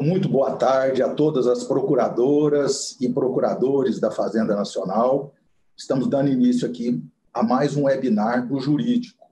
Muito boa tarde a todas as procuradoras e procuradores da Fazenda Nacional. Estamos dando início aqui a mais um webinar do Jurídico.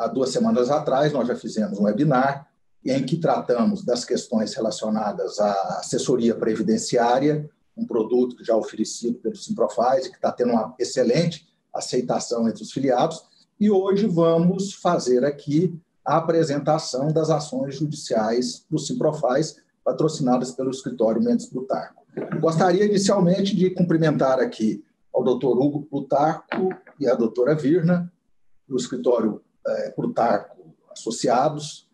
Há 2 semanas atrás, nós já fizemos um webinar em que tratamos das questões relacionadas à assessoria previdenciária, um produto que já é oferecido pelo Simprofaz e que está tendo uma excelente aceitação entre os filiados. E hoje vamos fazer aqui a apresentação das ações judiciais do Simprofaz, patrocinadas pelo escritório Mendes Plutarco. Gostaria inicialmente de cumprimentar aqui ao doutor Hugo Plutarco e à doutora Virna, do escritório Plutarco Associados,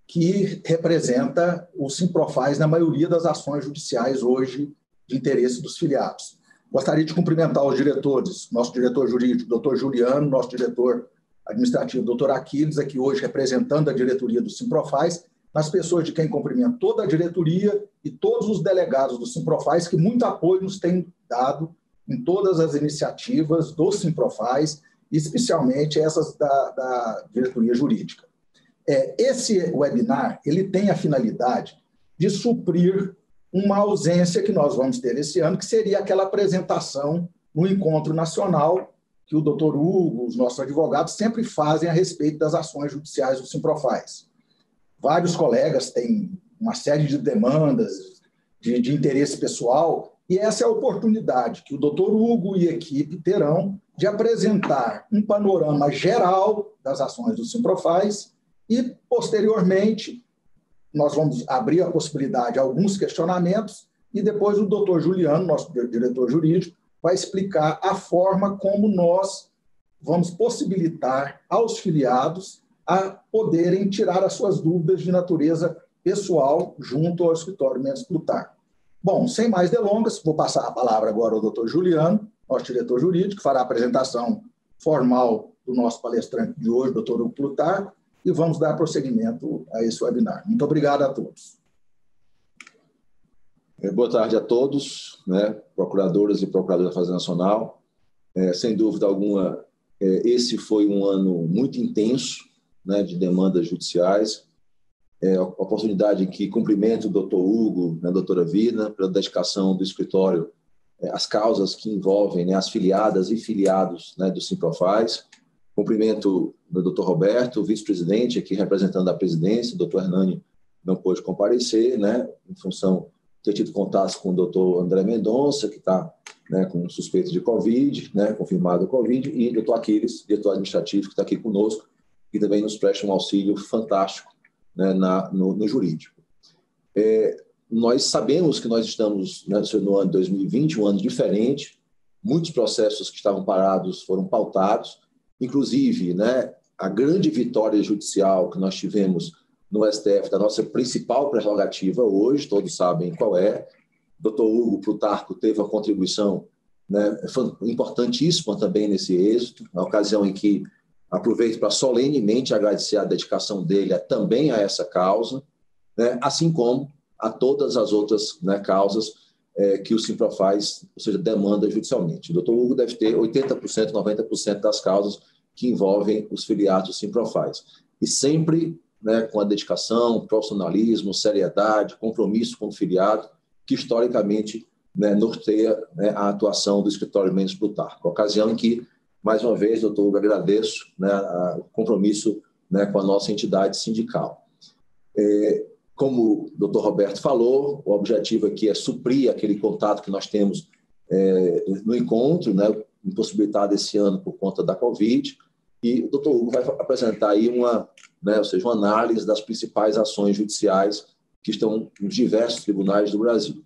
que representa o Simprofaz na maioria das ações judiciais hoje de interesse dos filiados. Gostaria de cumprimentar os diretores, nosso diretor jurídico, doutor Juliano, nosso diretor administrativo, doutor Aquiles, aqui hoje representando a diretoria do Simprofaz, nas pessoas de quem cumprimento toda a diretoria e todos os delegados do Simprofaz, que muito apoio nos têm dado em todas as iniciativas do Simprofaz, especialmente essas da diretoria jurídica. Esse webinar ele tem a finalidade de suprir uma ausência que nós vamos ter esse ano, que seria aquela apresentação no encontro nacional que o doutor Hugo, os nossos advogados, sempre fazem a respeito das ações judiciais do Simprofaz. Vários colegas têm uma série de demandas de interesse pessoal, e essa é a oportunidade que o doutor Hugo e a equipe terão de apresentar um panorama geral das ações do Simprofaz e, posteriormente, nós vamos abrir a possibilidade a alguns questionamentos e depois o doutor Juliano, nosso diretor jurídico, vai explicar a forma como nós vamos possibilitar aos filiados a poderem tirar as suas dúvidas de natureza pessoal junto ao escritório Mendes Plutarco. Bom, sem mais delongas, vou passar a palavra agora ao doutor Juliano, nosso diretor jurídico, que fará a apresentação formal do nosso palestrante de hoje, doutor Hugo Plutarco, e vamos dar prosseguimento a esse webinar. Muito obrigado a todos. Boa tarde a todos, procuradoras e procuradores da Fazenda Nacional. Sem dúvida alguma, esse foi um ano muito intenso, de demandas judiciais. Oportunidade que cumprimento o doutor Hugo, a doutora Virna, pela dedicação do escritório às causas que envolvem as filiadas e filiados do Simprofaz. Cumprimento o doutor Roberto, vice-presidente, aqui representando a presidência. O doutor Hernani não pôde comparecer, em função ter tido contato com o doutor André Mendonça, que está com suspeita de Covid, confirmado o Covid, e o doutor Aquiles, diretor administrativo, que está aqui conosco, que também nos presta um auxílio fantástico no jurídico. Nós sabemos que nós estamos no ano de 2020, um ano diferente, muitos processos que estavam parados foram pautados, inclusive a grande vitória judicial que nós tivemos no STF, da nossa principal prerrogativa hoje, todos sabem qual é. O doutor Hugo Plutarco teve uma contribuição importantíssima também nesse êxito, na ocasião em que aproveito para solenemente agradecer a dedicação dele também a essa causa, assim como a todas as outras causas que o Simprofaz, ou seja, demanda judicialmente. O doutor Hugo deve ter 80%, 90% das causas que envolvem os filiados do Simprofaz. E sempre com a dedicação, profissionalismo, seriedade, compromisso com o filiado, que historicamente norteia a atuação do escritório Mendes Plutarco. Ocasião em que, mais uma vez, doutor Hugo, agradeço o compromisso com a nossa entidade sindical. Como o doutor Roberto falou, o objetivo aqui é suprir aquele contato que nós temos no encontro, impossibilitado esse ano por conta da Covid, e o doutor Hugo vai apresentar aí uma análise das principais ações judiciais que estão nos diversos tribunais do Brasil.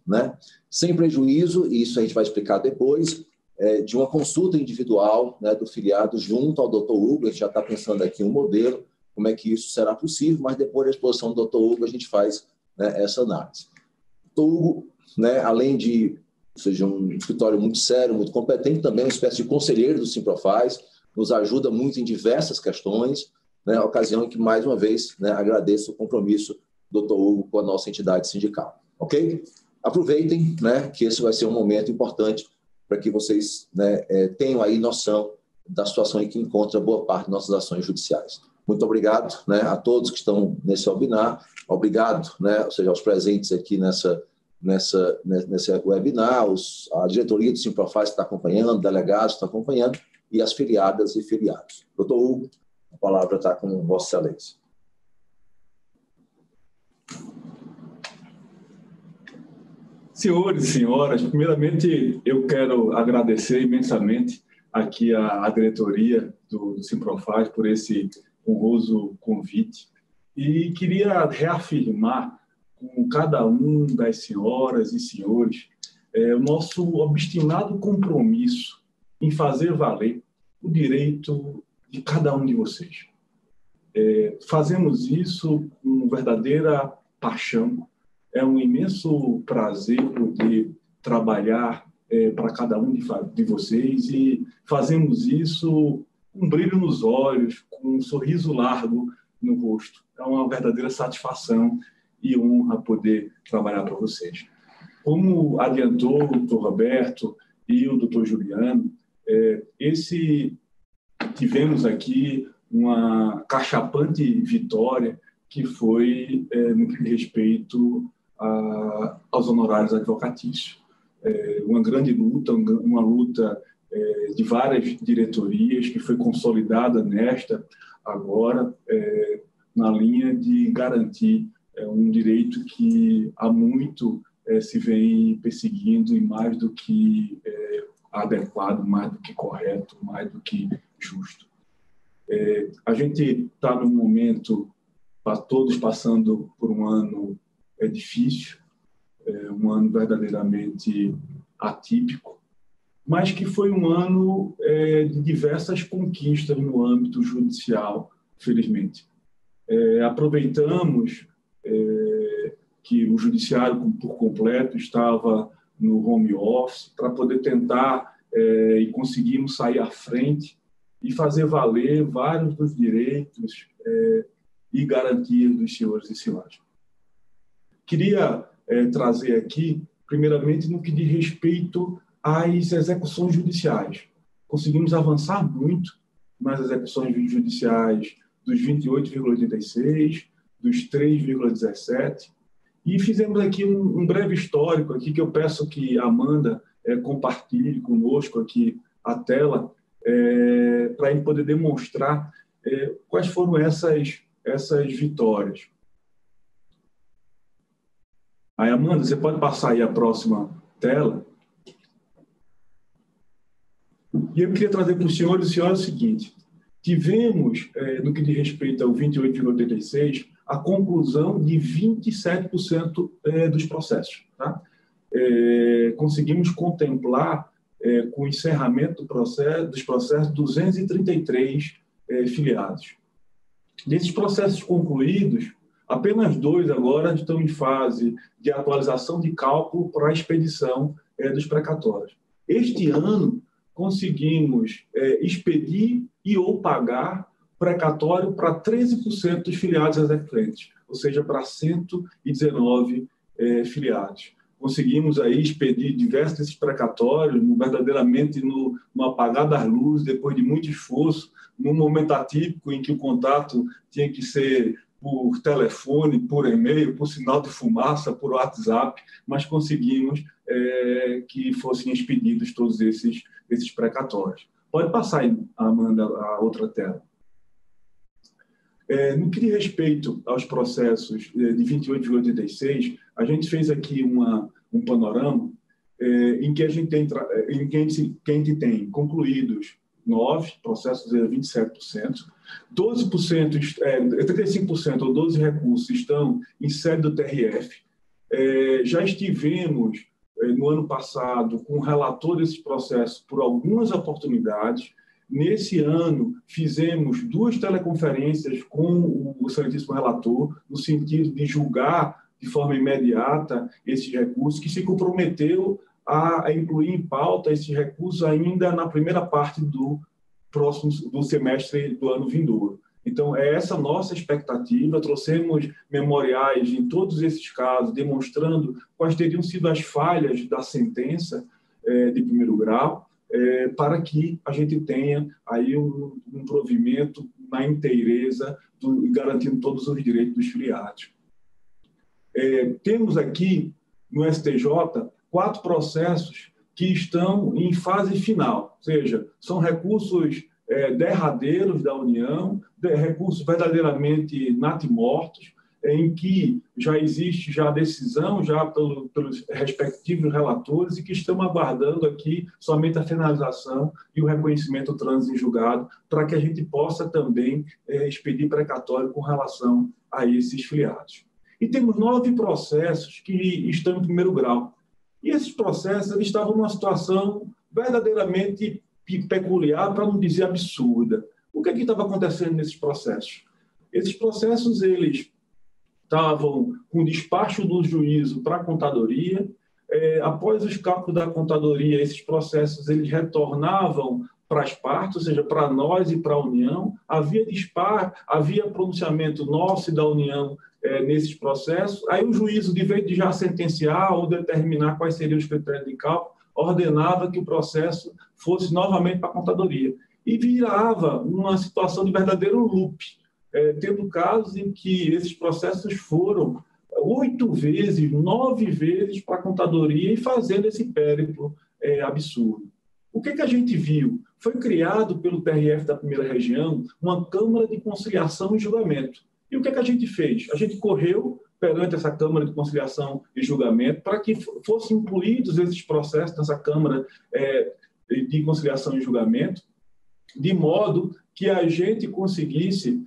Sem prejuízo, e isso a gente vai explicar depois, de uma consulta individual do filiado junto ao doutor Hugo. A gente já está pensando aqui um modelo, como é que isso será possível, mas depois da exposição do doutor Hugo a gente faz essa análise. O doutor Hugo, além de um escritório muito sério, muito competente, também é uma espécie de conselheiro do Simprofaz, nos ajuda muito em diversas questões, a ocasião em que, mais uma vez, agradeço o compromisso do Dr. Hugo com a nossa entidade sindical. Ok? Aproveitem, que esse vai ser um momento importante para que vocês tenham aí noção da situação em que encontra boa parte de nossas ações judiciais. Muito obrigado, né, a todos que estão nesse webinar. Obrigado, né, ou seja, aos presentes aqui nesse webinar, a diretoria do Simprofaz está acompanhando, delegados estão acompanhando, e as filiadas e filiados. Doutor Hugo, a palavra está com Vossa Excelência. Senhores e senhoras, primeiramente eu quero agradecer imensamente aqui a diretoria do Simprofaz por esse honroso convite e queria reafirmar com cada um das senhoras e senhores o nosso obstinado compromisso em fazer valer o direito de cada um de vocês. Fazemos isso com verdadeira paixão. É um imenso prazer poder trabalhar para cada um de vocês e fazemos isso com um brilho nos olhos, com um sorriso largo no rosto. É uma verdadeira satisfação e honra poder trabalhar para vocês. Como adiantou o doutor Roberto e o doutor Juliano, tivemos aqui uma cachapante vitória que foi no que diz respeito aos honorários advocatícios. Uma grande luta, uma luta de várias diretorias que foi consolidada nesta agora, na linha de garantir um direito que há muito se vem perseguindo e mais do que adequado, mais do que correto, mais do que justo. A gente está num momento, todos passando por um ano difícil, um ano verdadeiramente atípico, mas que foi um ano de diversas conquistas no âmbito judicial, felizmente. Aproveitamos que o judiciário por completo estava no home office para poder tentar e conseguimos sair à frente e fazer valer vários dos direitos e garantias dos senhores e senhoras. Queria trazer aqui, primeiramente, no que diz respeito às execuções judiciais. Conseguimos avançar muito nas execuções judiciais dos 28,86, dos 3,17, e fizemos aqui um breve histórico aqui que eu peço que a Amanda compartilhe conosco aqui a tela, para a gente poder demonstrar quais foram essas vitórias. Aí, Amanda, você pode passar aí a próxima tela? E eu queria trazer para os senhores e senhoras o seguinte: tivemos, no que diz respeito ao 28,86, a conclusão de 27% dos processos. Tá? Conseguimos contemplar, com o encerramento dos processos, 233 filiados. Desses processos concluídos, apenas 2 agora estão em fase de atualização de cálculo para a expedição dos precatórios. Este ano, conseguimos expedir e ou pagar precatório para 13% dos filiados exequentes, ou seja, para 119 filiados. Conseguimos aí expedir diversos desses precatórios, verdadeiramente no apagar das luzes, depois de muito esforço, num momento atípico em que o contato tinha que ser por telefone, por e-mail, por sinal de fumaça, por WhatsApp, mas conseguimos que fossem expedidos todos esses precatórios. Pode passar aí, Amanda, a outra tela. No que diz respeito aos processos de 28,86, a gente fez aqui um panorama em que a gente tem concluídos 9 processos, 27%, 35% ou 12 recursos estão em sede do TRF. Já estivemos, no ano passado, com o relator desses processos por algumas oportunidades. Nesse ano, fizemos 2 teleconferências com o excelentíssimo relator, no sentido de julgar de forma imediata esses recursos, que se comprometeu a incluir em pauta esses recursos ainda na primeira parte do semestre do ano vindouro. Então, é essa nossa expectativa. Trouxemos memoriais em todos esses casos, demonstrando quais teriam sido as falhas da sentença de primeiro grau, para que a gente tenha aí um provimento na inteireza, garantindo todos os direitos dos filiados. Temos aqui, no STJ, 4 processos que estão em fase final, ou seja, são recursos derradeiros da União, recursos verdadeiramente natimortos, em que já existe a decisão pelos respectivos relatores e que estamos aguardando aqui somente a finalização e o reconhecimento do trânsito em julgado para que a gente possa também expedir precatório com relação a esses filiados. E temos 9 processos que estão em primeiro grau. E esses processos eles estavam numa situação verdadeiramente peculiar, para não dizer absurda. O que estava acontecendo nesses processos? Esses processos eles estavam com despacho do juízo para a contadoria. Após os cálculos da contadoria, esses processos eles retornavam para as partes, ou seja, para nós e para a União. Havia pronunciamento nosso e da União nesses processos. Aí o juízo, de vez de já sentenciar ou determinar quais seriam os critérios de cálculo, ordenava que o processo fosse novamente para a contadoria. E virava uma situação de verdadeiro loop, tendo casos em que esses processos foram 8 vezes, 9 vezes para a contadoria e fazendo esse périplo absurdo. O que a gente viu? Foi criado pelo TRF da Primeira Região uma Câmara de Conciliação e Julgamento. E o que a gente fez? A gente correu perante essa Câmara de Conciliação e Julgamento para que fossem incluídos esses processos nessa Câmara de Conciliação e Julgamento, de modo que a gente conseguisse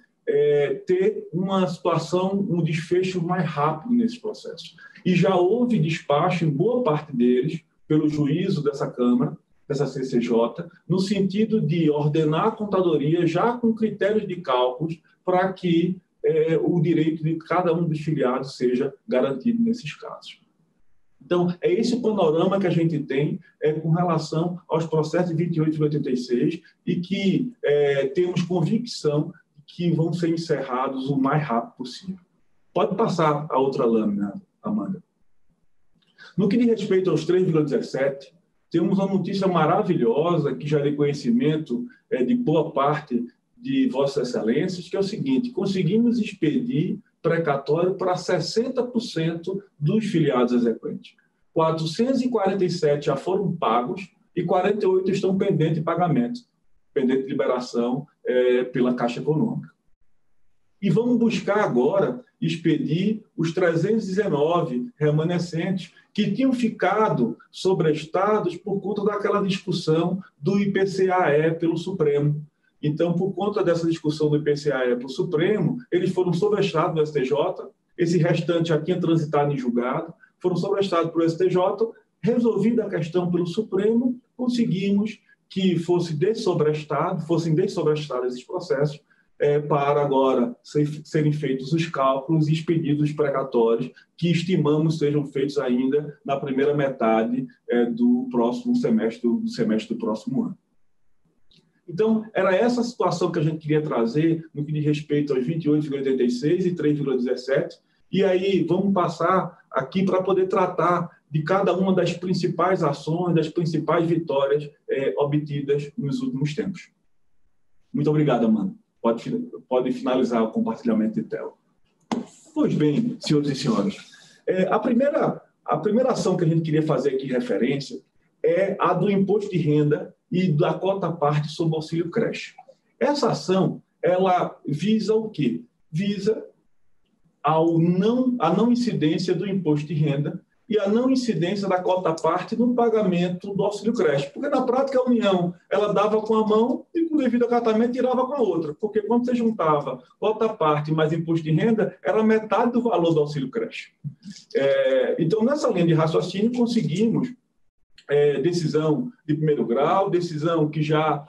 ter uma situação, um desfecho mais rápido nesses processos. E já houve despacho, em boa parte deles, pelo juízo dessa Câmara, dessa CCJ, no sentido de ordenar a contadoria já com critérios de cálculos para que o direito de cada um dos filiados seja garantido nesses casos. Então, é esse o panorama que a gente tem com relação aos processos de 28,86 e que temos convicção que vão ser encerrados o mais rápido possível. Pode passar a outra lâmina, Amanda. No que diz respeito aos 3,17, temos uma notícia maravilhosa que já é de conhecimento de boa parte de Vossas Excelências, que é o seguinte: conseguimos expedir precatório para 60% dos filiados exequentes. 447 já foram pagos e 48 estão pendentes de pagamento, pendente de liberação pela Caixa Econômica. E vamos buscar agora expedir os 319 remanescentes que tinham ficado sobrestados por conta daquela discussão do IPCAE pelo Supremo. Então, por conta dessa discussão do IPCAE para o Supremo, eles foram sobrestados no STJ, esse restante já tinha transitado em julgado, foram sobrestados para o STJ, resolvida a questão pelo Supremo, conseguimos que fossem dessobrestados esses processos, para agora serem feitos os cálculos e expedidos precatórios, que estimamos sejam feitos ainda na primeira metade do próximo semestre, do próximo ano. Então, era essa situação que a gente queria trazer no que diz respeito aos 28,86 e 3,17. E aí, vamos passar aqui para poder tratar de cada uma das principais ações, das principais vitórias obtidas nos últimos tempos. Muito obrigado, Amanda. Pode finalizar o compartilhamento de tela. Pois bem, senhores e senhoras, a primeira ação que a gente queria fazer aqui referência é a do imposto de renda e da cota-parte sobre o auxílio creche. Essa ação, ela visa o quê? Visa a não incidência do imposto de renda e a não incidência da cota-parte no pagamento do auxílio creche. Porque, na prática, a União ela dava com a mão e, com devido acatamento, tirava com a outra. Porque, quando você juntava cota-parte mais imposto de renda, era metade do valor do auxílio creche. Então, nessa linha de raciocínio, conseguimos decisão de primeiro grau, decisão que já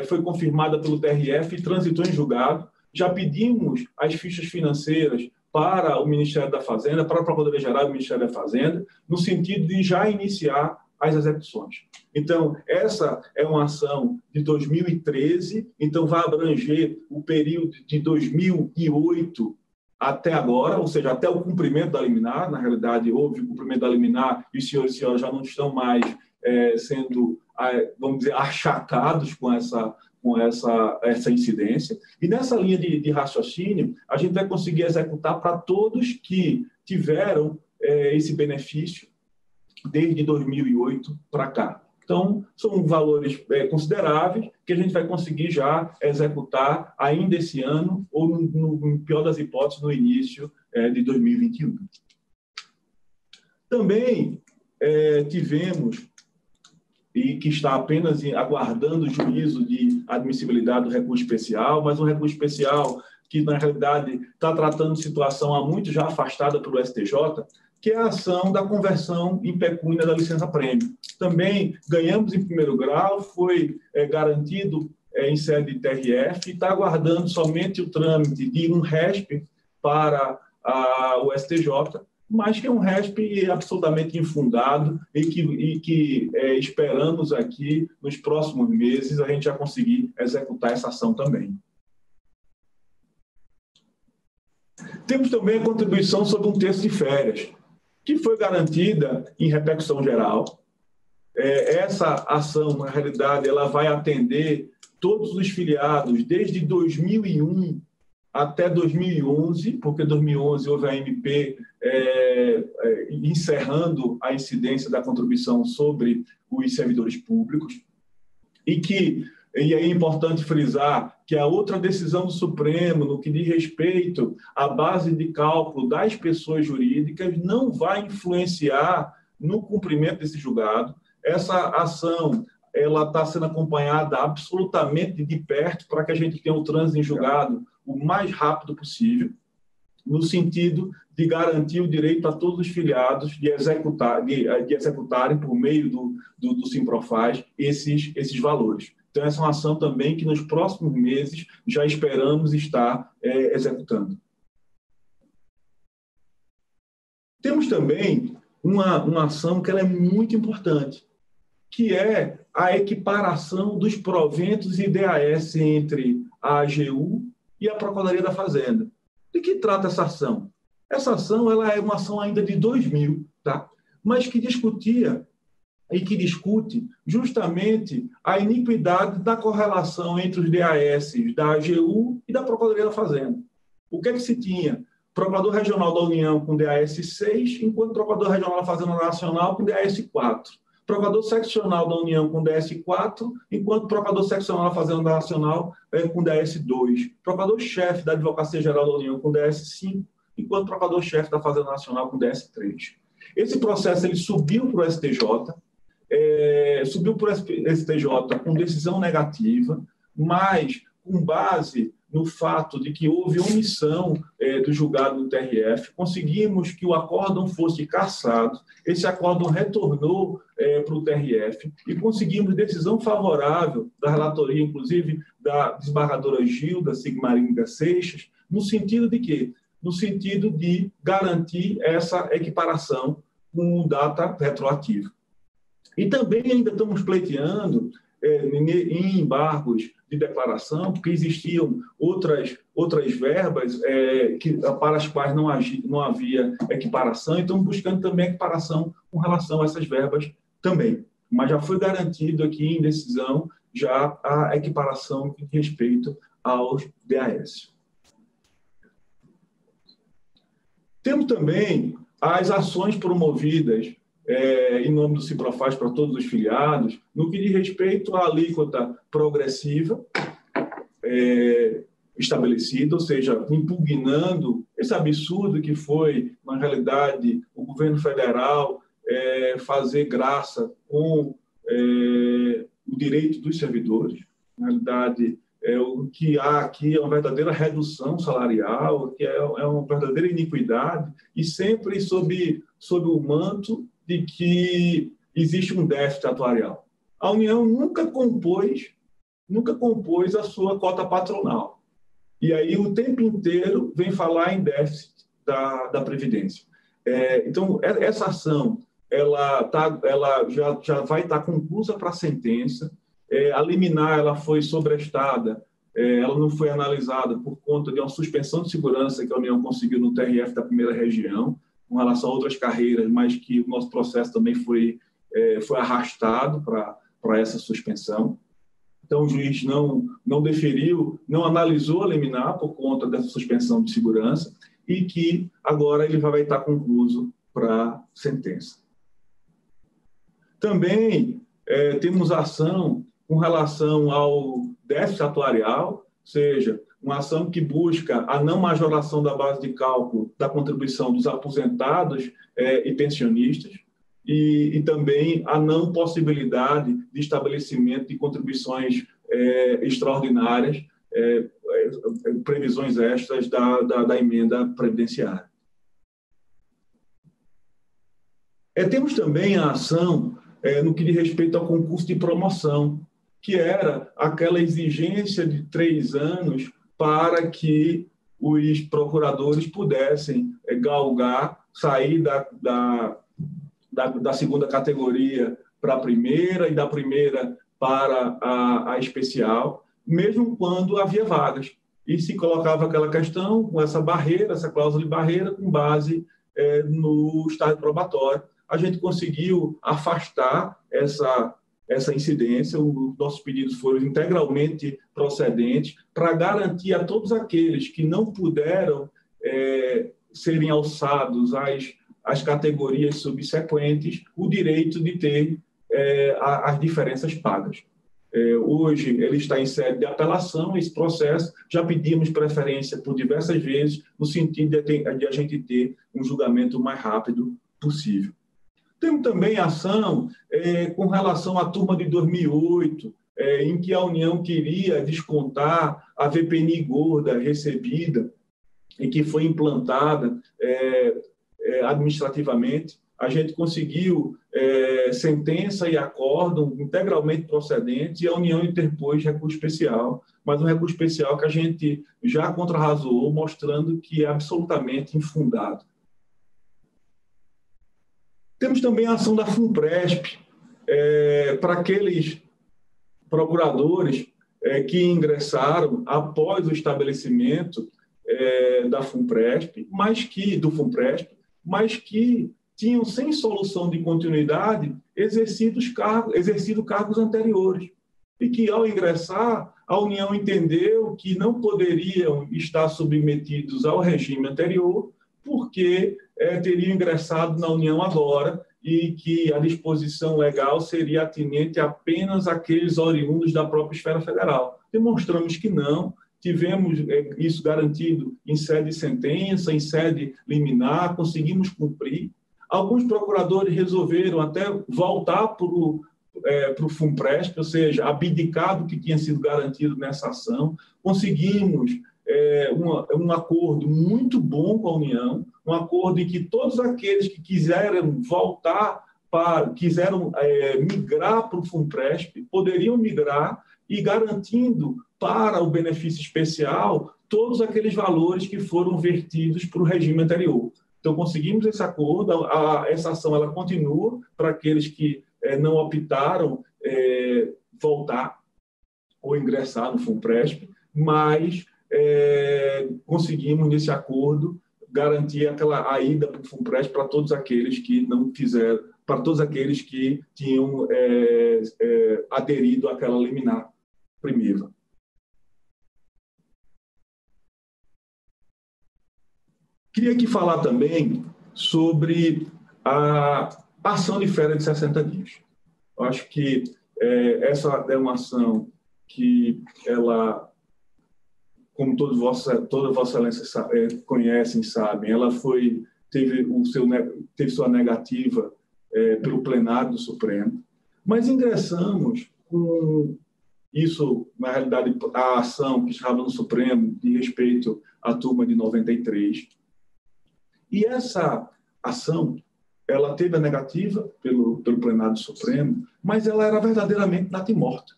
foi confirmada pelo TRF e transitou em julgado. Já pedimos as fichas financeiras para o Ministério da Fazenda, para a Procuradoria-Geral do Ministério da Fazenda, no sentido de já iniciar as execuções. Então, essa é uma ação de 2013, então vai abranger o período de 2008 até agora, ou seja, até o cumprimento da liminar. Na realidade, houve o cumprimento da liminar e os senhores e senhoras já não estão mais sendo, vamos dizer, achatados com essa incidência. E nessa linha de raciocínio, a gente vai conseguir executar para todos que tiveram esse benefício desde 2008 para cá. Então, são valores consideráveis que a gente vai conseguir já executar ainda esse ano ou, no pior das hipóteses, no início de 2021. Também tivemos, e que está apenas aguardando o juízo de admissibilidade do recurso especial, mas um recurso especial que, na realidade, está tratando de situação há muito já afastada pelo STJ, que é a ação da conversão em pecúnia da licença-prêmio. Também ganhamos em primeiro grau, foi garantido em sede de TRF, e está aguardando somente o trâmite de um RESP para o STJ, mas que é um RESP absolutamente infundado e que esperamos aqui, nos próximos meses, a gente já conseguir executar essa ação também. Temos também a contribuição sobre um terço de férias, que foi garantida em repercussão geral. Essa ação, na realidade, ela vai atender todos os filiados desde 2001 até 2011, porque em 2011 houve a MP encerrando a incidência da contribuição sobre os servidores públicos, e aí é importante frisar que a outra decisão do Supremo, no que diz respeito à base de cálculo das pessoas jurídicas, não vai influenciar no cumprimento desse julgado. Essa ação ela está sendo acompanhada absolutamente de perto para que a gente tenha o trânsito em julgado o mais rápido possível, no sentido de garantir o direito a todos os filiados de executarem por meio do Simprofaz esses valores. Então, essa é uma ação também que nos próximos meses já esperamos estar executando. Temos também uma ação que ela é muito importante, que é a equiparação dos proventos e DAS entre a AGU e a Procuradoria da Fazenda. De que trata essa ação? Essa ação ela é uma ação ainda de 2000, tá? Mas que discutia e que discute justamente a iniquidade da correlação entre os DAS da AGU e da Procuradoria da Fazenda. O que é que se tinha? Procurador Regional da União com DAS 6, enquanto Procurador Regional da Fazenda Nacional com DAS 4. Procurador Seccional da União com DAS 4, enquanto Procurador Seccional da Fazenda Nacional com DAS 2. Procurador-chefe da Advocacia Geral da União com DAS 5, enquanto Procurador-chefe da Fazenda Nacional com DAS 3. Esse processo ele subiu para o STJ, com decisão negativa, mas com base no fato de que houve omissão do julgado do TRF, conseguimos que o acórdão fosse cassado, esse acórdão retornou para o TRF e conseguimos decisão favorável da relatoria, inclusive da desembargadora Gilda Sigmaringa Seixas, no sentido de quê? No sentido de garantir essa equiparação com data retroativa. E também ainda estamos pleiteando em embargos de declaração, porque existiam outras verbas para as quais não havia equiparação, e estamos buscando também equiparação com relação a essas verbas também. Mas já foi garantido aqui em decisão já a equiparação em respeito aos DAS. Temos também as ações promovidas em nome do Simprofaz para todos os filiados, no que diz respeito à alíquota progressiva estabelecida, ou seja, impugnando esse absurdo que foi, na realidade, o governo federal fazer graça com o direito dos servidores. Na realidade, o que há aqui é uma verdadeira redução salarial, que é uma verdadeira iniquidade, e sempre sob o manto de que existe um déficit atuarial. A União nunca compôs a sua cota patronal. E aí, o tempo inteiro, vem falar em déficit da Previdência. Então, essa ação ela já vai estar conclusa para a sentença. A liminar ela foi sobrestada, ela não foi analisada por conta de uma suspensão de segurança que a União conseguiu no TRF da primeira região, com relação a outras carreiras, mas que o nosso processo também foi arrastado para essa suspensão. Então, o juiz não deferiu, não analisou a liminar por conta dessa suspensão de segurança e que agora ele vai estar concluído para sentença. Também temos ação com relação ao déficit atuarial, ou seja, uma ação que busca a não majoração da base de cálculo da contribuição dos aposentados e pensionistas, e também a não possibilidade de estabelecimento de contribuições extraordinárias, previsões extras da emenda previdenciária. Temos também a ação no que diz respeito ao concurso de promoção, que era aquela exigência de 3 anos para que os procuradores pudessem galgar, sair da segunda categoria para a primeira e da primeira para a especial, mesmo quando havia vagas. E se colocava aquela questão com essa barreira, essa cláusula de barreira, com base no estágio probatório. A gente conseguiu afastar essa incidência, os nossos pedidos foram integralmente procedentes para garantir a todos aqueles que não puderam serem alçados às categorias subsequentes o direito de ter as diferenças pagas. Hoje ele está em sede de apelação, esse processo, já pedimos preferência por diversas vezes, no sentido de a gente ter um julgamento o mais rápido possível. Temos também ação com relação à turma de 2008, em que a União queria descontar a VPNI gorda recebida e que foi implantada administrativamente. A gente conseguiu sentença e acórdão integralmente procedentes e a União interpôs recurso especial, mas um recurso especial que a gente já contrarrazou, mostrando que é absolutamente infundado. Temos também a ação da FUNPRESP, para aqueles procuradores que ingressaram após o estabelecimento da FUNPRESP, do FUNPRESP, mas que tinham, sem solução de continuidade, exercido cargos anteriores. E que, ao ingressar, a União entendeu que não poderiam estar submetidos ao regime anterior, porque teriam ingressado na União agora e que a disposição legal seria atinente apenas àqueles oriundos da própria esfera federal. Demonstramos que não, tivemos isso garantido em sede de sentença, em sede liminar, conseguimos cumprir. Alguns procuradores resolveram até voltar para o FUNPRESP, ou seja, abdicar do que tinha sido garantido nessa ação. Conseguimos um acordo muito bom com a União, um acordo em que todos aqueles que quiseram migrar para o FUNPRESP poderiam migrar e garantindo para o benefício especial todos aqueles valores que foram vertidos para o regime anterior. Então, conseguimos esse acordo, essa ação ela continua para aqueles que não optaram voltar ou ingressar no FUNPRESP, mas conseguimos, nesse acordo, garantir a ida para o FUNPRESP para todos aqueles que não fizeram, para todos aqueles que tinham aderido àquela liminar primeira. Queria aqui falar também sobre a ação de férias de 60 dias. Eu acho que essa é uma ação que ela, como toda Vossa Excelência conhecem, sabem, ela teve sua negativa pelo plenário do Supremo, mas ingressamos com isso, na realidade, a ação que estava no Supremo de respeito à turma de 93. E essa ação, ela teve a negativa pelo plenário do Supremo, mas ela era verdadeiramente natimorta,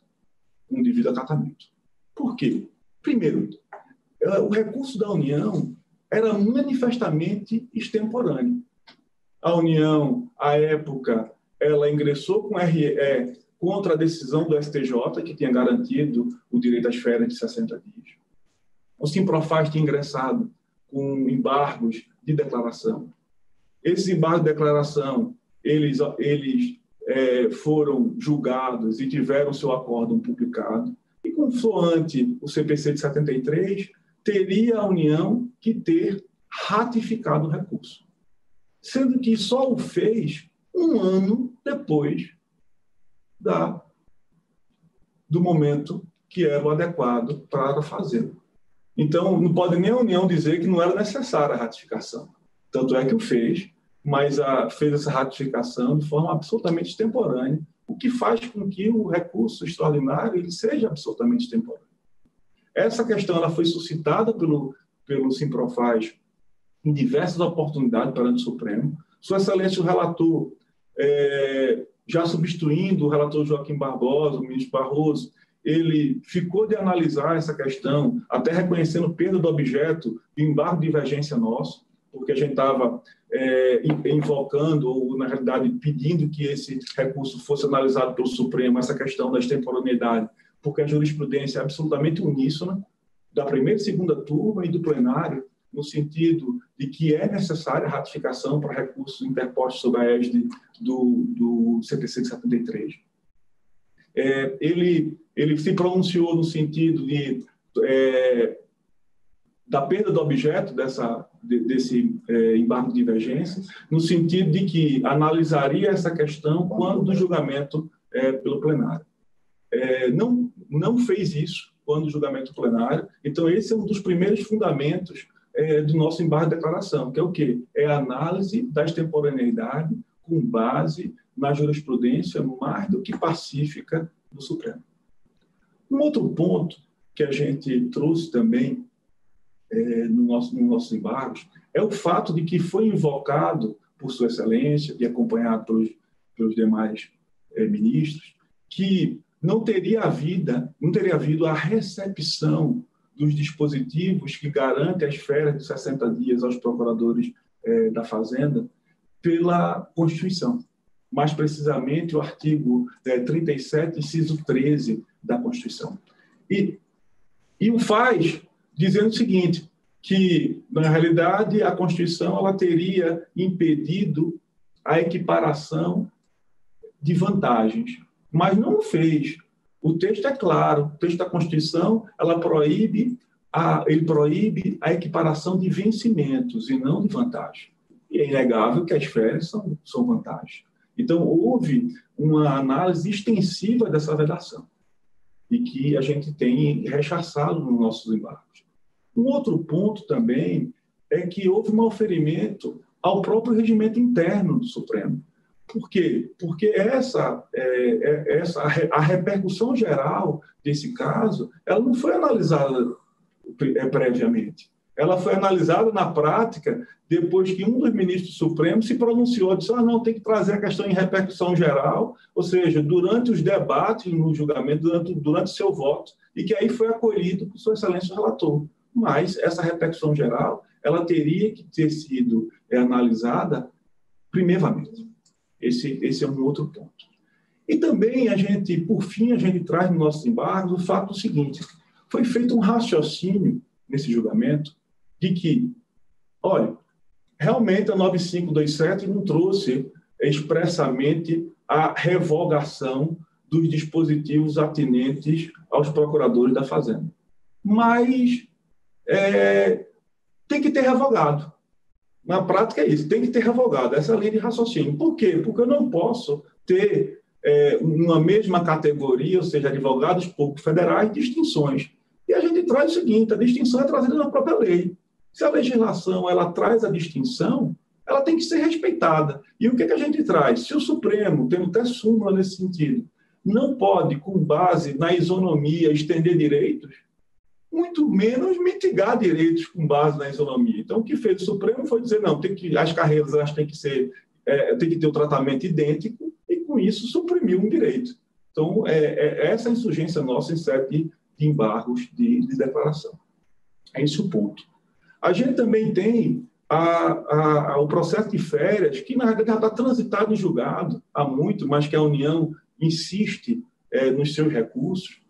com devido acatamento. Por quê? Primeiro, o recurso da União era manifestamente extemporâneo. A União, à época, ela ingressou com RE contra a decisão do STJ, que tinha garantido o direito às férias de 60 dias. O Simprofaz tinha ingressado com embargos de declaração. Esses embargos de declaração, eles foram julgados e tiveram seu acórdão publicado. consoante o CPC de 73, teria a União que ter ratificado o recurso, sendo que só o fez um ano depois do momento que era o adequado para fazê-lo. Então, não pode nem a União dizer que não era necessária a ratificação. Tanto é que o fez, mas fez essa ratificação de forma absolutamente extemporânea, o que faz com que o recurso extraordinário ele seja absolutamente extemporâneo. Essa questão ela foi suscitada pelo Simprofaz em diversas oportunidades perante o Supremo. Sua Excelência, o relator, já substituindo o relator Joaquim Barbosa, o ministro Barroso, ele ficou de analisar essa questão, até reconhecendo perda do objeto de embargo de divergência nosso, porque a gente estava invocando, ou, na realidade, pedindo que esse recurso fosse analisado pelo Supremo, essa questão da extemporaneidade, porque a jurisprudência é absolutamente uníssona, da primeira e segunda turma e do plenário, no sentido de que é necessária a ratificação para recursos interpostos sob a égide do CPC de 73. Ele se pronunciou no sentido da perda do objeto desse embargo de divergência, no sentido de que analisaria essa questão quando do julgamento pelo plenário. Não fez isso quando do julgamento plenário, então esse é um dos primeiros fundamentos do nosso embargo de declaração, que é o quê? É a análise da extemporaneidade com base na jurisprudência mais do que pacífica do Supremo. Um outro ponto que a gente trouxe também nos nossos embargos é o fato de que foi invocado por Sua Excelência e acompanhado pelos demais ministros, que não teria havido a recepção dos dispositivos que garantem as férias de 60 dias aos procuradores da Fazenda pela Constituição. Mais precisamente, o artigo 37, inciso 13 da Constituição. E o faz dizendo o seguinte, que, na realidade, a Constituição ela teria impedido a equiparação de vantagens, mas não o fez. O texto é claro, o texto da Constituição ele proíbe a equiparação de vencimentos e não de vantagens. E é inegável que as férias são vantagens. Então, houve uma análise extensiva dessa vedação e que a gente tem rechaçado nos nossos embargos. Um outro ponto também é que houve um oferimento ao próprio regimento interno do Supremo. Por quê? Porque a repercussão geral desse caso ela não foi analisada previamente. Ela foi analisada na prática depois que um dos ministros supremos se pronunciou, disse, não, tem que trazer a questão em repercussão geral, ou seja, durante os debates no julgamento, durante o seu voto, e que aí foi acolhido por Sua Excelência o relator. Mas essa repercussão geral, ela teria que ter sido analisada primevamente. Esse é um outro ponto. E também, por fim, a gente traz no nossos embargos o fato seguinte, foi feito um raciocínio nesse julgamento de que, olha, realmente a 9527 não trouxe expressamente a revogação dos dispositivos atinentes aos procuradores da Fazenda. Mas tem que ter revogado. Na prática é isso, tem que ter revogado essa linha de raciocínio. Por quê? Porque eu não posso ter uma mesma categoria, ou seja, advogados públicos federais, distinções. E a gente traz o seguinte, a distinção é trazida na própria lei. Se a legislação ela traz a distinção, ela tem que ser respeitada. E o que a gente traz? Se o Supremo, tendo até súmula nesse sentido, não pode, com base na isonomia, estender direitos, muito menos mitigar direitos com base na isonomia. Então, o que fez o Supremo foi dizer, não, as carreiras elas têm que ter um tratamento idêntico e, com isso, suprimiu um direito. Então, essa insurgência nossa em sede de embargos de declaração. É esse o ponto. A gente também tem o processo de férias, que, na verdade, já está transitado em julgado há muito, mas que a União insiste nos seus recursos,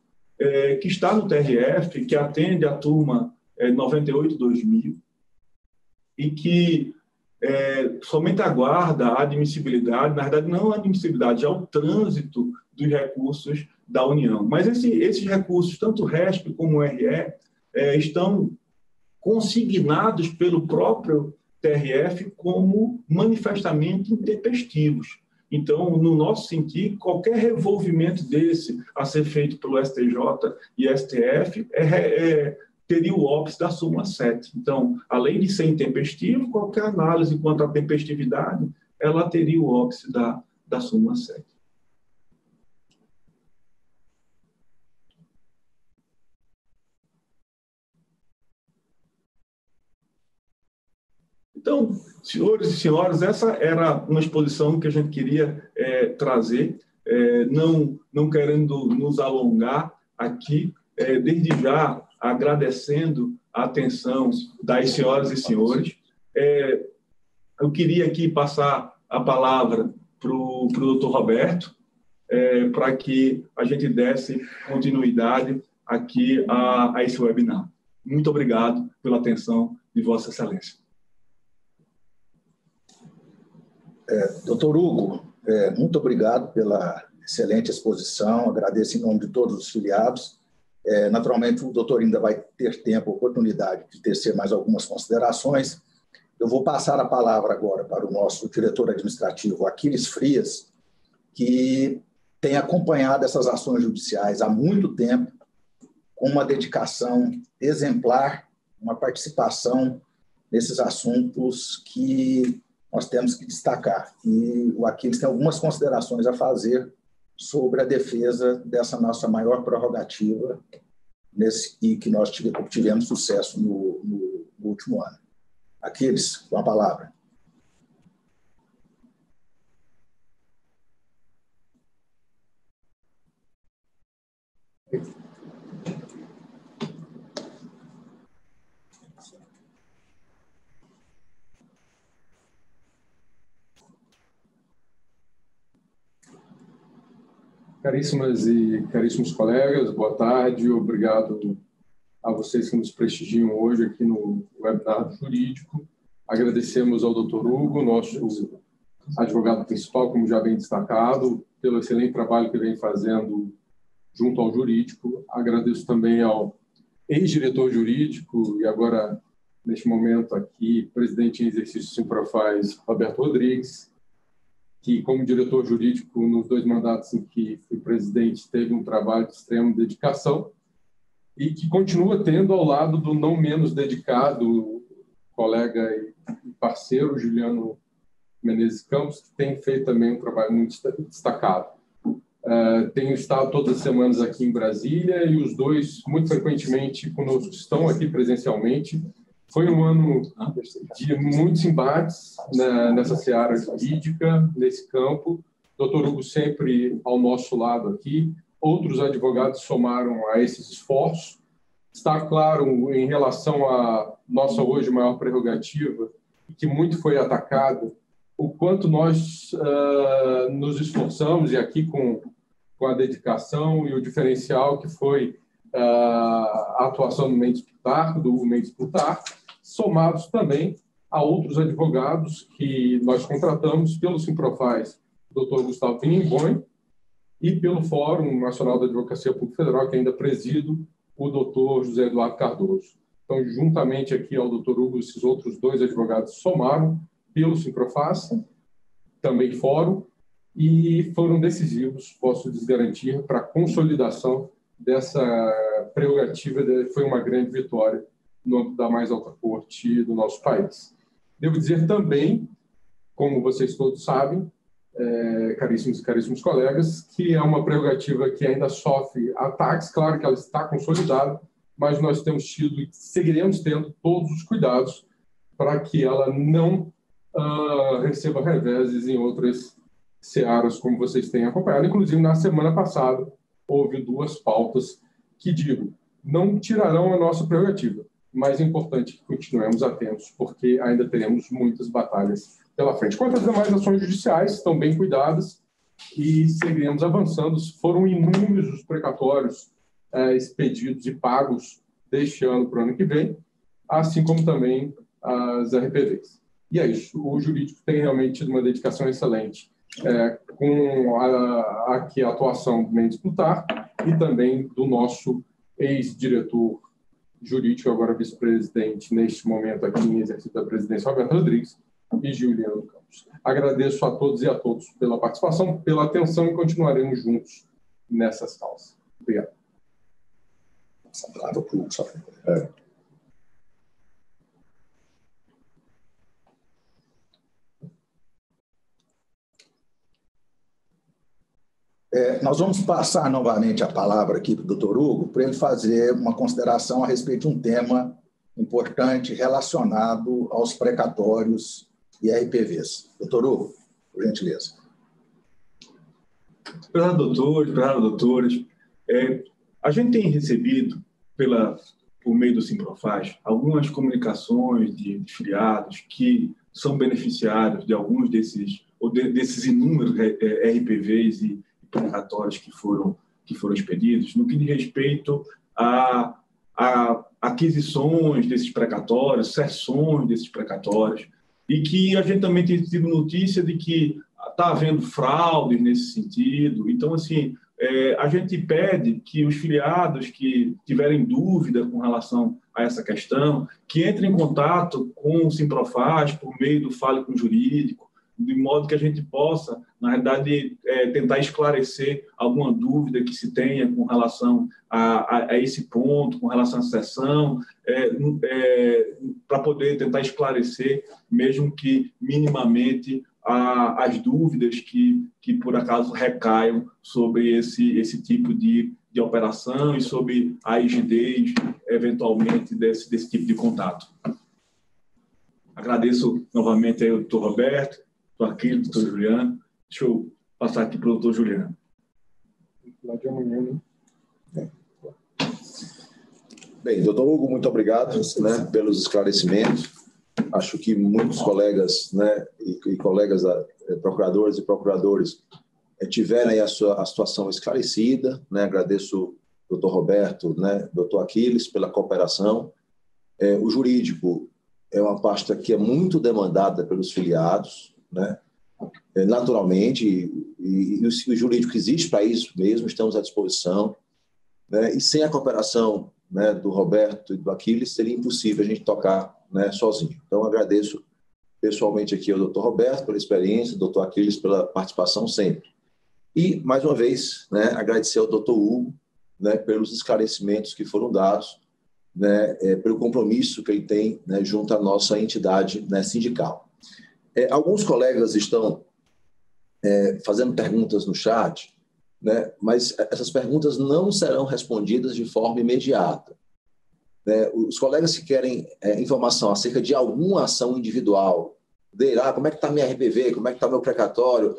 que está no TRF, que atende a turma 98-2000, e que somente aguarda a admissibilidade, na verdade não a admissibilidade, já o trânsito dos recursos da União. Mas esses recursos, tanto o RESP como o RE, estão consignados pelo próprio TRF como manifestamente intempestivos. Então, no nosso sentido, qualquer revolvimento desse a ser feito pelo STJ e STF teria o óbice da súmula 7. Então, além de ser intempestivo, qualquer análise quanto à tempestividade, ela teria o óbice da súmula 7. Então, senhores e senhoras, essa era uma exposição que a gente queria trazer, não querendo nos alongar aqui, desde já agradecendo a atenção das senhoras e senhores. Eu queria aqui passar a palavra para o doutor Roberto, para que a gente desse continuidade aqui a esse webinar. Muito obrigado pela atenção de Vossa Excelência. Doutor Hugo, muito obrigado pela excelente exposição, agradeço em nome de todos os filiados. Naturalmente, o doutor ainda vai ter tempo, oportunidade de tecer mais algumas considerações. Eu vou passar a palavra agora para o nosso diretor administrativo, Aquiles Frias, que tem acompanhado essas ações judiciais há muito tempo, com uma dedicação exemplar, uma participação nesses assuntos que nós temos que destacar. E o Aquiles tem algumas considerações a fazer sobre a defesa dessa nossa maior prerrogativa e que nós tivemos sucesso no último ano. Aquiles, com a palavra. Caríssimas e caríssimos colegas, boa tarde. Obrigado a vocês que nos prestigiam hoje aqui no webinar jurídico. Agradecemos ao Dr. Hugo, nosso advogado principal, como já bem destacado, pelo excelente trabalho que vem fazendo junto ao jurídico. Agradeço também ao ex-diretor jurídico e agora, neste momento aqui, presidente em exercício do Simprofaz, Roberto Rodrigues, que, como diretor jurídico, nos 2 mandatos em que fui presidente, teve um trabalho de extrema dedicação e que continua tendo ao lado do não menos dedicado colega e parceiro, Juliano Menezes Campos, que tem feito também um trabalho muito destacado. Tenho estado todas as semanas aqui em Brasília e os dois, muito frequentemente, conosco estão aqui presencialmente. Foi um ano de muitos embates nessa seara jurídica, nesse campo. Dr. Hugo sempre ao nosso lado aqui. Outros advogados somaram a esses esforços. Está claro, em relação à nossa hoje maior prerrogativa, que muito foi atacado, o quanto nós nos esforçamos, e aqui com a dedicação e o diferencial que foi a atuação do Mendes Plutarco, do Hugo Mendes Plutarco, somados também a outros advogados que nós contratamos pelo Simprofaz, o Dr. Gustavo Pinimboim, e pelo Fórum Nacional da Advocacia Pública Federal, que ainda presido, o Dr. José Eduardo Cardoso. Então, juntamente aqui ao Dr. Hugo, esses outros 2 advogados somaram pelo Simprofaz, também Fórum, e foram decisivos, posso lhes garantir, para a consolidação dessa prerrogativa. Foi uma grande vitória no âmbito da mais alta corte do nosso país. Devo dizer também, como vocês todos sabem, caríssimos e caríssimos colegas, que é uma prerrogativa que ainda sofre ataques. Claro que ela está consolidada, mas nós temos tido e seguiremos tendo todos os cuidados para que ela não receba reveses em outras searas, como vocês têm acompanhado. Inclusive, na semana passada, houve 2 pautas que, digo, não tirarão a nossa prerrogativa, mas é importante que continuemos atentos, porque ainda teremos muitas batalhas pela frente. Quanto às demais ações judiciais, estão bem cuidadas e seguiremos avançando. Foram inúmeros os precatórios expedidos e pagos deste ano para o ano que vem, assim como também as RPVs. E é isso, o jurídico tem realmente tido uma dedicação excelente com aqui a atuação do Mendes Plutarco e também do nosso ex-diretor jurídico, agora vice-presidente, neste momento aqui em exercício da presidência, Roberto Rodrigues e Juliano Campos. Agradeço a todos e a todos pela participação, pela atenção e continuaremos juntos nessas causas. Obrigado. Essa palavra para o Hugo, só. Nós vamos passar novamente a palavra aqui para o doutor Hugo, para ele fazer uma consideração a respeito de um tema importante relacionado aos precatórios e RPVs. Doutor Hugo, por gentileza. Prezado doutores, prezado doutoras, a gente tem recebido, por meio do Simprofaz, algumas comunicações de filiados que são beneficiários de alguns desses inúmeros RPVs e precatórios que foram expedidos, no que diz respeito a aquisições desses precatórios, cessões desses precatórios, e que a gente também tem tido notícia de que está havendo fraudes nesse sentido. Então, assim, a gente pede que os filiados que tiverem dúvida com relação a essa questão, que entrem em contato com o Simprofaz por meio do Fale com o Jurídico, de modo que a gente possa, na realidade, tentar esclarecer alguma dúvida que se tenha com relação a esse ponto, com relação à sessão, para poder tentar esclarecer, mesmo que minimamente, as dúvidas que por acaso recaiam sobre esse tipo de operação e sobre a rigidez, eventualmente, desse tipo de contato. Agradeço novamente ao doutor Roberto, doutor Aquiles, doutor Juliano. Deixa eu passar aqui para o doutor Juliano. Lá de amanhã, né? Bem, doutor Hugo, muito obrigado, né, pelos esclarecimentos. Acho que muitos colegas, né, e colegas procuradores e procuradores tiveram aí a situação esclarecida, né? Agradeço o doutor Roberto, né, doutor Aquiles, pela cooperação. O jurídico é uma pasta que é muito demandada pelos filiados, né? Naturalmente, e o jurídico existe para isso mesmo, estamos à disposição, né? E sem a cooperação, né, do Roberto e do Aquiles, seria impossível a gente tocar, né, sozinho. Então, agradeço pessoalmente aqui ao doutor Roberto pela experiência, ao doutor Aquiles pela participação sempre. E, mais uma vez, né, agradecer ao doutor Hugo, né, pelos esclarecimentos que foram dados, né, pelo compromisso que ele tem, né, junto à nossa entidade, né, sindical. Alguns colegas estão fazendo perguntas no chat, né, mas essas perguntas não serão respondidas de forma imediata. Os colegas que querem informação acerca de alguma ação individual, como é que está minha RPV, como é que está meu precatório,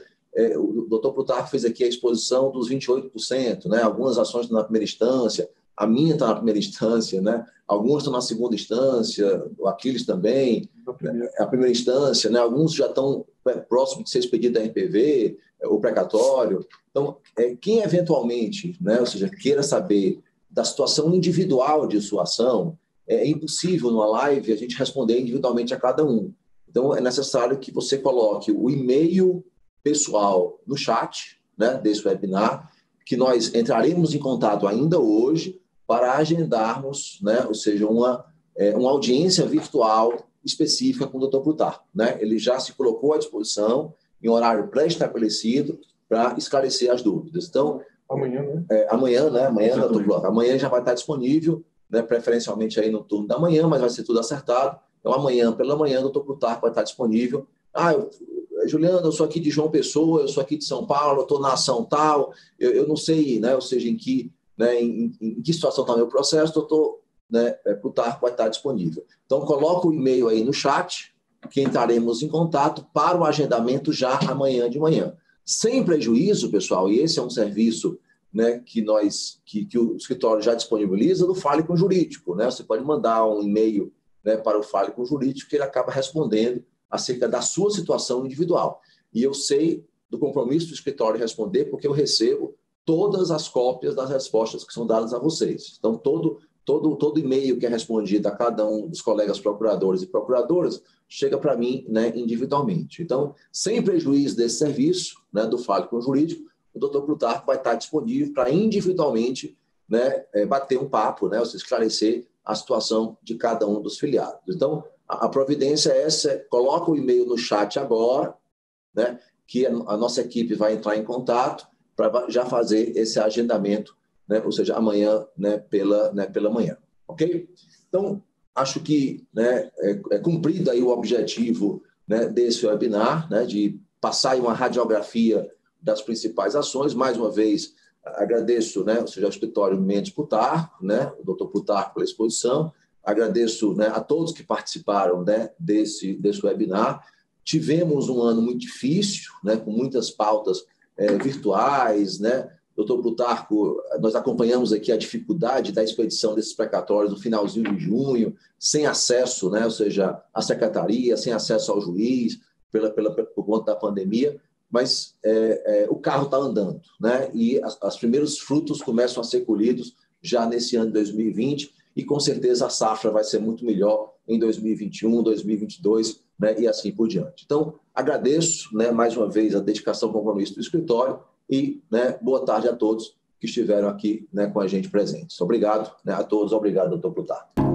o doutor Plutarco fez aqui a exposição dos 28%, né, algumas ações estão na primeira instância, a minha está na primeira instância, né, algumas estão na segunda instância, o Aquiles também, a primeira instância, né, alguns já estão próximos de ser expedido da RPV, o precatório. Então, quem eventualmente, né, ou seja, queira saber da situação individual de sua ação, é impossível numa live a gente responder individualmente a cada um. Então, é necessário que você coloque o e-mail pessoal no chat, né, desse webinar, que nós entraremos em contato ainda hoje para agendarmos, né, ou seja, uma audiência virtual específica com o doutor Plutarco, né? Ele já se colocou à disposição em horário pré-estabelecido para esclarecer as dúvidas. Então, amanhã, né? Amanhã, doutor Plutarco. Amanhã já vai estar disponível, né, preferencialmente aí no turno da manhã, mas vai ser tudo acertado. Então, amanhã, pela manhã, o doutor Plutarco vai estar disponível. Juliano, eu sou aqui de João Pessoa, eu sou aqui de São Paulo, eu estou na ação tal, eu não sei, né, ou seja, em que situação está o meu processo, doutor, né, Plutarco vai estar disponível. Então, coloca o e-mail aí no chat, que entraremos em contato para o agendamento já amanhã de manhã. Sem prejuízo, pessoal, e esse é um serviço, né, que o escritório já disponibiliza, do Fale com o Jurídico, né? Você pode mandar um e-mail, né, para o Fale com o Jurídico, que ele acaba respondendo acerca da sua situação individual. E eu sei do compromisso do escritório responder, porque eu recebo todas as cópias das respostas que são dadas a vocês. Então, todo todo e-mail que é respondido a cada um dos colegas procuradores e procuradoras chega para mim, né, individualmente. Então, sem prejuízo desse serviço, né, do Fale com o Jurídico, o doutor Plutarco vai estar disponível para individualmente, né, bater um papo, né, ou seja, esclarecer a situação de cada um dos filiados. Então, a providência é essa, coloca o e-mail no chat agora, né, que a nossa equipe vai entrar em contato para já fazer esse agendamento, né, ou seja, amanhã, né, pela manhã, ok? Então, acho que, né, é cumprido aí o objetivo, né, desse webinar, né, de passar aí uma radiografia das principais ações. Mais uma vez, agradeço, né, ou seja, ao escritório Mendes Plutarco, né, o doutor Plutarco pela exposição, agradeço, né, a todos que participaram, né, desse webinar. Tivemos um ano muito difícil, né, com muitas pautas virtuais, né. Doutor Plutarco, nós acompanhamos aqui a dificuldade da expedição desses precatórios no finalzinho de junho, sem acesso, né, ou seja, à secretaria, sem acesso ao juiz, por conta da pandemia, mas o carro está andando, né, e os primeiros frutos começam a ser colhidos já nesse ano de 2020, e com certeza a safra vai ser muito melhor em 2021, 2022, né, e assim por diante. Então, agradeço, né, mais uma vez a dedicação e compromisso do escritório e, né, boa tarde a todos que estiveram aqui, né, com a gente presentes. Obrigado, né, a todos. Obrigado, doutor Plutarco.